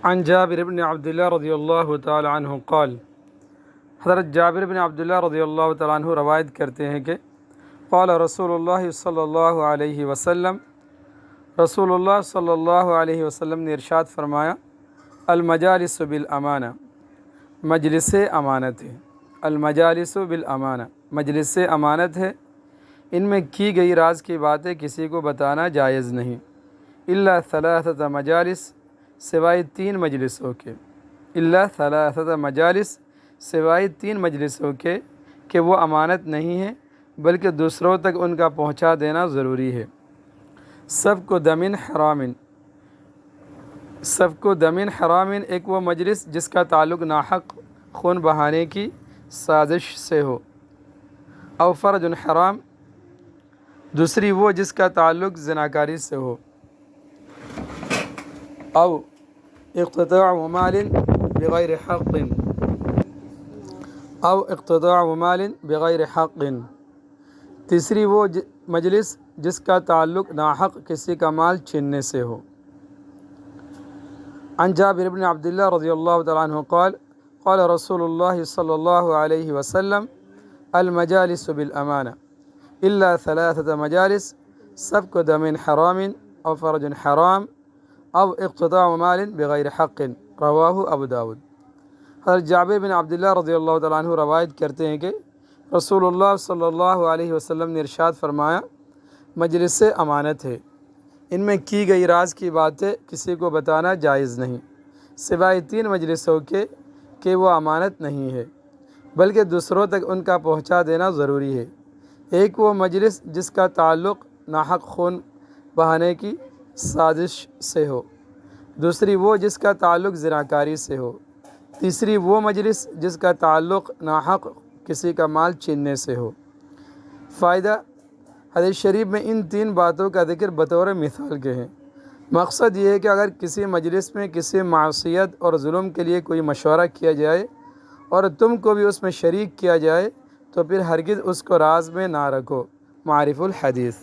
عن جابر بن عبداللہ رضی اللہ تعالی عنہ قال، حضرت جابر بن عبداللہ رضی اللہ تعالیٰ عنہ روایت کرتے ہیں کہ قال رسول اللہ صلی اللہ علیہ وسلم، رسول اللہ صلی اللہ علیہ وسلم نے ارشاد فرمایا، المجالس بالامانہ، مجلس امانت ہے۔ المجالس بالامانہ، مجلس امانت ہے، ان میں کی گئی راز کی باتیں کسی کو بتانا جائز نہیں، الا ثلاثۃ مجالس، سوائے تین مجلسوں کے، الا ثلاثۃ مجالس، سوائے تین مجلسوں کے کہ وہ امانت نہیں ہے بلکہ دوسروں تک ان کا پہنچا دینا ضروری ہے۔ سب کو دمن حرامن، سب کو دمن حرامن، ایک وہ مجلس جس کا تعلق ناحق خون بہانے کی سازش سے ہو، او فرج حرام، دوسری وہ جس کا تعلق زناکاری سے ہو، او اقتطاع مال بغیر حق، او اقتطاع مال بغیر حق، تیسری وہ مجلس جس کا تعلق ناحق کسی کا مال چھیننے سے ہو۔ عن جابر بن عبداللہ رضی اللہ تعالیٰ عنہ قال، قال رسول اللہ صلی اللہ علیہ وسلم، المجالس بالامانہ الا ثلاثۃ مجالس، سب کو دمن حرام او فرج حرام او اقتطاع مال بغیر حق، رواہ ابو داود۔ حضرت جابر بن عبداللہ رضی اللہ تعالیٰ عنہ روایت کرتے ہیں کہ رسول اللہ صلی اللہ علیہ وسلم نے ارشاد فرمایا، مجلس امانت ہے، ان میں کی گئی راز کی باتیں کسی کو بتانا جائز نہیں، سوائے تین مجلسوں کے کہ وہ امانت نہیں ہے بلکہ دوسروں تک ان کا پہنچا دینا ضروری ہے۔ ایک وہ مجلس جس کا تعلق ناحق خون بہانے کی سازش سے ہو، دوسری وہ جس کا تعلق زناکاری سے ہو، تیسری وہ مجلس جس کا تعلق ناحق کسی کا مال چھیننے سے ہو۔ فائدہ، حدیث شریف میں ان تین باتوں کا ذکر بطور مثال کے ہیں۔ مقصد یہ ہے کہ اگر کسی مجلس میں کسی معصیت اور ظلم کے لیے کوئی مشورہ کیا جائے اور تم کو بھی اس میں شریک کیا جائے تو پھر ہرگز اس کو راز میں نہ رکھو۔ معارف الحدیث۔